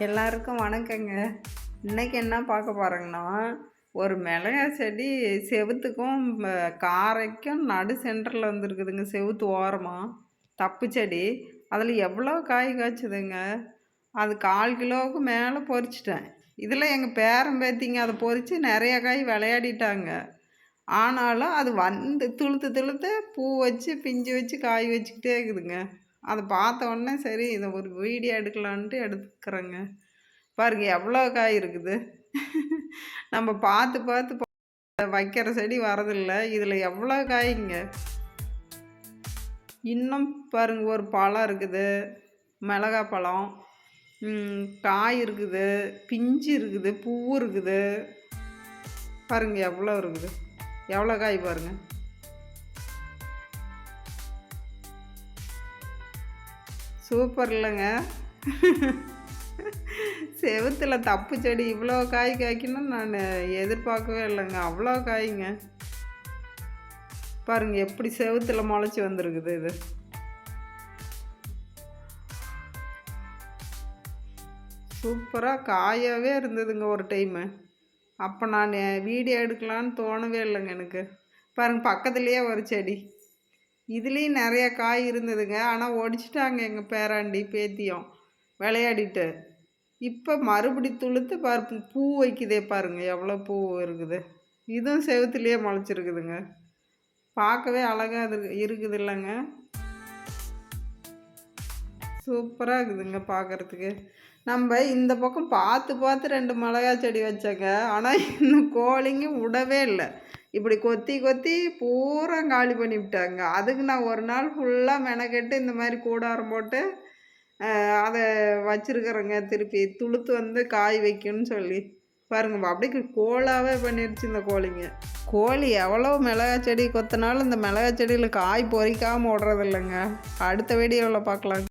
எல்லாருக்கும் வணக்கங்க. இன்னைக்கு என்ன பார்க்க போகிறோங்கன்னா, ஒரு மிளகா செடி செவுத்துக்கும் காரைக்கும் நடு சென்டரில் வந்துருக்குதுங்க. செவுத்து ஓரமா தப்பு செடி. அதில் எவ்வளோ காய் காய்ச்சுதுங்க. அது 1/4 கிலோவுக்கு மேலே பொறிச்சிட்டேன். இதில் எங்கள் பேரன் பேத்திங்க அதை பொறித்து நிறைய காய் விளையாடிட்டாங்க. ஆனாலும் அது வந்து துளுத்து துளுத்து பூ வச்சு பிஞ்சு வச்சு காய் வச்சுக்கிட்டே இருக்குதுங்க. அதை பார்த்த உடனே சரி இதை ஒரு வீடியோ எடுக்கலான்ட்டு எடுக்கிறேங்க. பாருங்க எவ்வளோ காய் இருக்குது. நம்ம பார்த்து பார்த்து வைக்கிற செடி வரதில்லை. இதில் எவ்வளோ காய்ங்க. இன்னும் பாருங்க ஒரு பழம் இருக்குது, மிளகா பழம், காய் இருக்குது, பிஞ்சு இருக்குது, பூ இருக்குது. பாருங்க எவ்வளோ இருக்குது, எவ்வளோ காய் பாருங்கள். சூப்பர் இல்லைங்க. செவுத்தில் தப்பு செடி இவ்வளோ காய் காய்க்கணும்னு நான் எதிர்பார்க்கவே இல்லைங்க. அவ்வளோ காய்ங்க. பாருங்கள் எப்படி செவுத்தில் முளைச்சி வந்துருக்குது. இது சூப்பராக காயாகவே இருந்ததுங்க ஒரு டைமு. அப்போ நான் வீடியோ எடுக்கலான்னு தோணவே இல்லைங்க எனக்கு. பாருங்கள் பக்கத்துலேயே ஒரு செடி, இதுலேயும் நிறைய காய் இருந்ததுங்க. ஆனால் ஒடிச்சிட்டாங்க எங்கள் பேராண்டி பேத்தியும் விளையாடிட்டு. இப்போ மறுபடி துளுத்து பூ வைக்குதே பாருங்கள் எவ்வளோ பூ இருக்குது. இதுவும் செவுத்துலேயே முளைச்சிருக்குதுங்க. பார்க்கவே அழகாக இருக்குது இல்லைங்க. சூப்பராக இருக்குதுங்க பார்க்குறதுக்கு. நம்ம இந்த பக்கம் பார்த்து பார்த்து 2 மிளகா செடி வச்சோங்க. ஆனால் இந்த கோழிங்க விடவே இல்லை. இப்படி கொத்தி கொத்தி பூரா காலி பண்ணி விட்டாங்க. அதுக்கு நான் ஒரு நாள் ஃபுல்லாக மெனக்கெட்டு இந்த மாதிரி கூடாரம் போட்டு அதை வச்சுருக்குறேங்க. திருப்பி துளுத்து வந்து காய் வைக்கணும்னு சொல்லி பாருங்க. அப்படியே கோலாகவே பண்ணிடுச்சு இந்த கோழிங்க. கோழி எவ்வளோ மிளகா செடி கொத்தினாலும் இந்த மிளகா செடியில் காய் பொறிக்காமல் விடுறதில்லைங்க. அடுத்த வீடியோவில் பார்க்கலாம்.